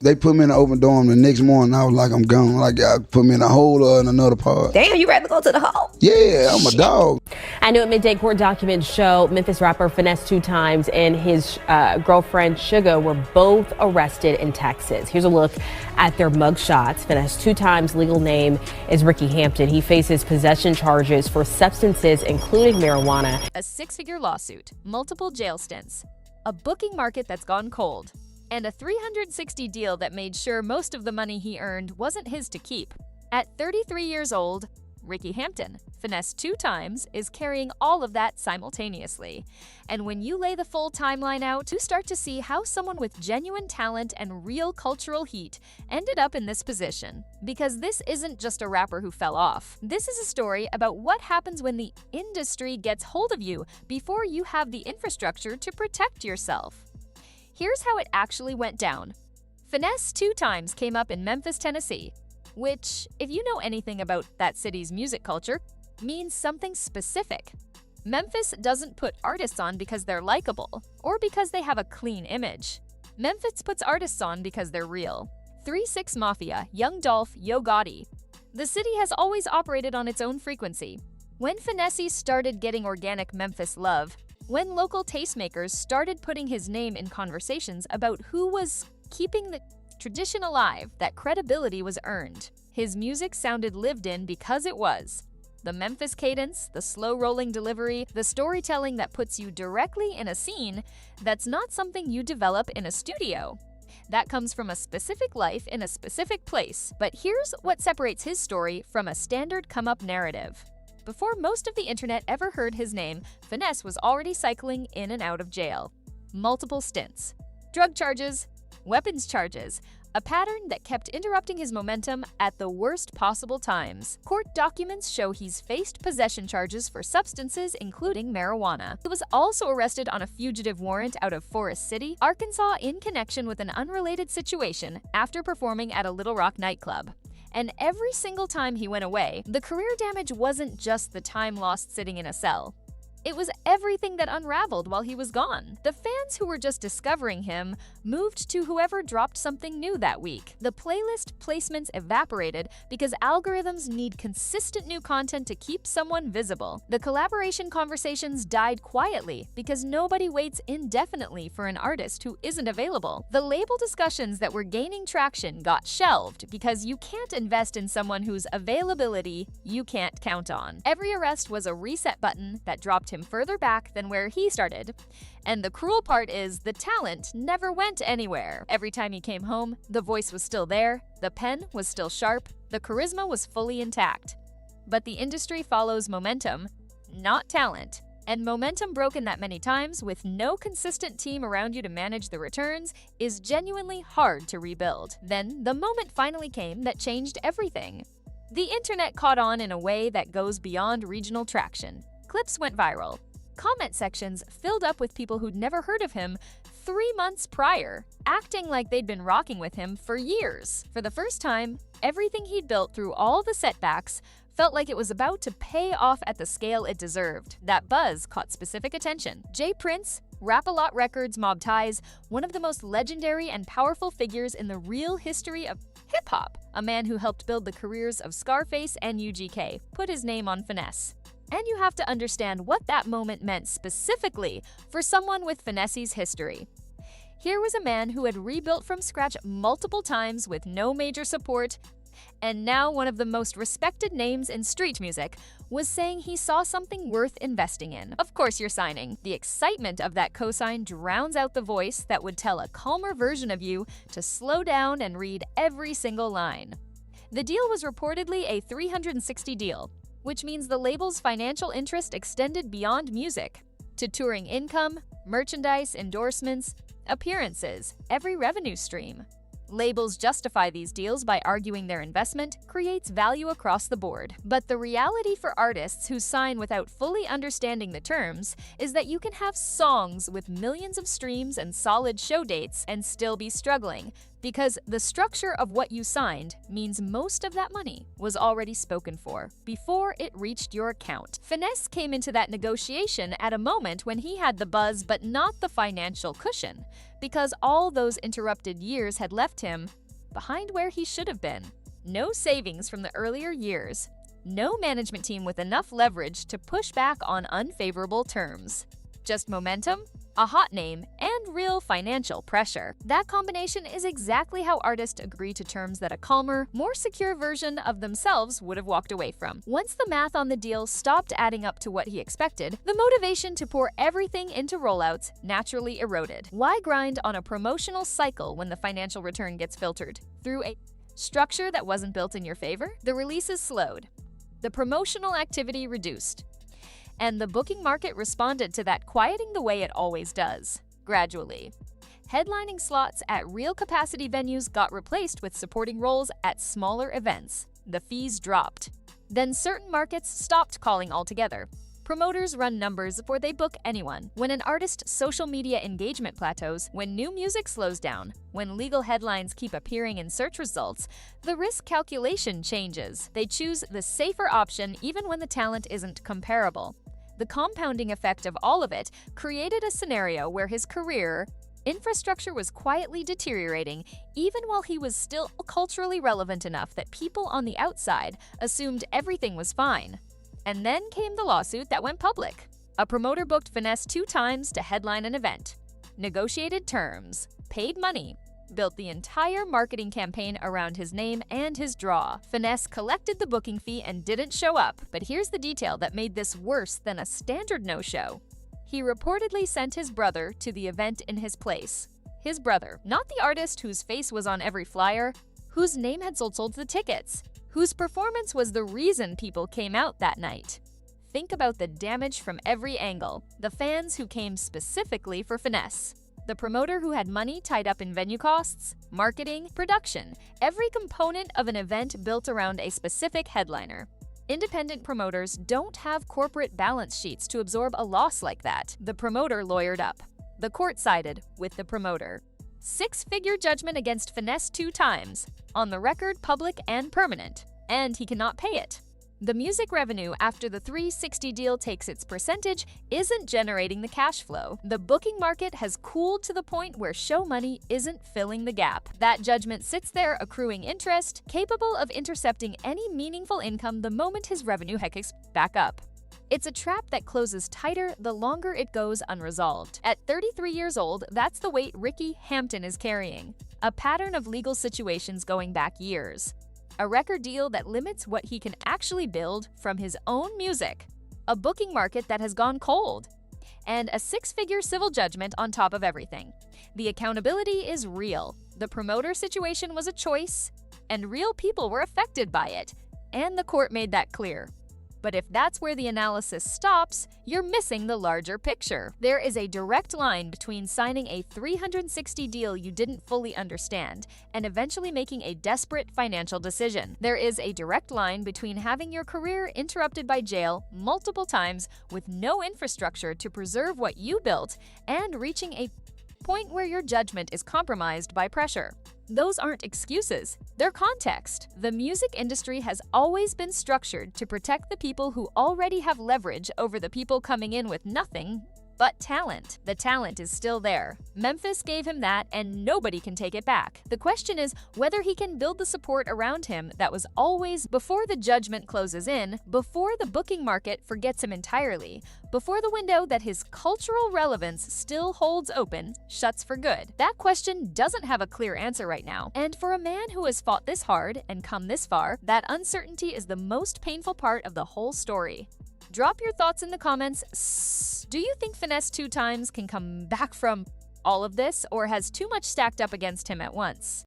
They put me in the open dorm the next morning. I was like, I'm gone. Like, y'all put me in a hole or in another part. Damn, you rather go to the hole? Yeah, I'm a dog. I New at Midday court documents show Memphis rapper Finesse2Tymes and his girlfriend Sugar were both arrested in Texas. Here's a look at their mug shots. Finesse2Tymes' legal name is Ricky Hampton. He faces possession charges for substances including marijuana. A 6-figure lawsuit, multiple jail stints, a booking market that's gone cold, and a 360 deal that made sure most of the money he earned wasn't his to keep. At 33 years old, Ricky Hampton, Finesse2Tymes, is carrying all of that simultaneously. And when you lay the full timeline out, you start to see how someone with genuine talent and real cultural heat ended up in this position. Because this isn't just a rapper who fell off. This is a story about what happens when the industry gets hold of you before you have the infrastructure to protect yourself. Here's how it actually went down. Finesse2Tymes came up in Memphis, Tennessee, which, if you know anything about that city's music culture, means something specific. Memphis doesn't put artists on because they're likable or because they have a clean image. Memphis puts artists on because they're real. 3-6 Mafia, Young Dolph, Yo Gotti. The city has always operated on its own frequency. When Finesse started getting organic Memphis love, when local tastemakers started putting his name in conversations about who was keeping the tradition alive, that credibility was earned. His music sounded lived in because it was. The Memphis cadence, the slow-rolling delivery, the storytelling that puts you directly in a scene, that's not something you develop in a studio. That comes from a specific life in a specific place. But here's what separates his story from a standard come-up narrative. Before most of the internet ever heard his name, Finesse was already cycling in and out of jail. Multiple stints, drug charges, weapons charges, a pattern that kept interrupting his momentum at the worst possible times. Court documents show he's faced possession charges for substances including marijuana. He was also arrested on a fugitive warrant out of Forest City, Arkansas, in connection with an unrelated situation after performing at a Little Rock nightclub. And every single time he went away, the career damage wasn't just the time lost sitting in a cell. It was everything that unraveled while he was gone. The fans who were just discovering him moved to whoever dropped something new that week. The playlist placements evaporated because algorithms need consistent new content to keep someone visible. The collaboration conversations died quietly because nobody waits indefinitely for an artist who isn't available. The label discussions that were gaining traction got shelved because you can't invest in someone whose availability you can't count on. Every arrest was a reset button that dropped him further back than where he started. And the cruel part is the talent never went anywhere. Every time he came home, the voice was still there, the pen was still sharp, the charisma was fully intact. But the industry follows momentum, not talent. And momentum broken that many times with no consistent team around you to manage the returns is genuinely hard to rebuild. Then the moment finally came that changed everything. The internet caught on in a way that goes beyond regional traction. Clips went viral. Comment sections filled up with people who'd never heard of him 3 months prior, acting like they'd been rocking with him for years. For the first time, everything he'd built through all the setbacks felt like it was about to pay off at the scale it deserved. That buzz caught specific attention. Jay Prince, Rap-A-Lot Records, Mob Ties, one of the most legendary and powerful figures in the real history of hip-hop, a man who helped build the careers of Scarface and UGK, put his name on Finesse. And you have to understand what that moment meant specifically for someone with Finesse's history. Here was a man who had rebuilt from scratch multiple times with no major support, and now one of the most respected names in street music was saying he saw something worth investing in. Of course you're signing. The excitement of that cosign drowns out the voice that would tell a calmer version of you to slow down and read every single line. The deal was reportedly a 360 deal, which means the label's financial interest extended beyond music to touring income, merchandise, endorsements, appearances, every revenue stream. Labels justify these deals by arguing their investment creates value across the board. But the reality for artists who sign without fully understanding the terms is that you can have songs with millions of streams and solid show dates and still be struggling, because the structure of what you signed means most of that money was already spoken for before it reached your account. Finesse came into that negotiation at a moment when he had the buzz but not the financial cushion, because all those interrupted years had left him behind where he should have been. No savings from the earlier years. No management team with enough leverage to push back on unfavorable terms. Just momentum, a hot name, and real financial pressure. That combination is exactly how artists agree to terms that a calmer, more secure version of themselves would have walked away from. Once the math on the deal stopped adding up to what he expected, the motivation to pour everything into rollouts naturally eroded. Why grind on a promotional cycle when the financial return gets filtered through a structure that wasn't built in your favor? The releases slowed, the promotional activity reduced, and the booking market responded to that, quieting the way it always does, gradually. Headlining slots at real capacity venues got replaced with supporting roles at smaller events. The fees dropped. Then certain markets stopped calling altogether. Promoters run numbers before they book anyone. When an artist's social media engagement plateaus, when new music slows down, when legal headlines keep appearing in search results, the risk calculation changes. They choose the safer option even when the talent isn't comparable. The compounding effect of all of it created a scenario where his career infrastructure was quietly deteriorating, even while he was still culturally relevant enough that people on the outside assumed everything was fine. And then came the lawsuit that went public. A promoter booked Finesse2Tymes to headline an event, negotiated terms, paid money, built the entire marketing campaign around his name and his draw. Finesse collected the booking fee and didn't show up, but here's the detail that made this worse than a standard no-show. He reportedly sent his brother to the event in his place. His brother, not the artist whose face was on every flyer, whose name had sold the tickets, whose performance was the reason people came out that night. Think about the damage from every angle. The fans who came specifically for Finesse. The promoter who had money tied up in venue costs, marketing, production, every component of an event built around a specific headliner. Independent promoters don't have corporate balance sheets to absorb a loss like that. The promoter lawyered up. The court sided with the promoter. Six-figure judgment against Finesse2Tymes, on the record, public and permanent, and he cannot pay it. The music revenue after the 360 deal takes its percentage isn't generating the cash flow. The booking market has cooled to the point where show money isn't filling the gap. That judgment sits there accruing interest, capable of intercepting any meaningful income the moment his revenue hiccups back up. It's a trap that closes tighter the longer it goes unresolved. At 33 years old, that's the weight Ricky Hampton is carrying. A pattern of legal situations going back years. A record deal that limits what he can actually build from his own music. A booking market that has gone cold. And a six-figure civil judgment on top of everything. The accountability is real. The promoter situation was a choice, and real people were affected by it. And the court made that clear. But if that's where the analysis stops, you're missing the larger picture. There is a direct line between signing a 360 deal you didn't fully understand and eventually making a desperate financial decision. There is a direct line between having your career interrupted by jail multiple times with no infrastructure to preserve what you built and reaching a point where your judgment is compromised by pressure. Those aren't excuses, they're context. The music industry has always been structured to protect the people who already have leverage over the people coming in with nothing but talent. The talent is still there. Memphis gave him that, and nobody can take it back. The question is whether he can build the support around him that was always before the judgment closes in, before the booking market forgets him entirely, before the window that his cultural relevance still holds open shuts for good. That question doesn't have a clear answer right now. And for a man who has fought this hard and come this far, that uncertainty is the most painful part of the whole story. Drop your thoughts in the comments. Do you think Finesse2Tymes can come back from all of this, or has too much stacked up against him at once?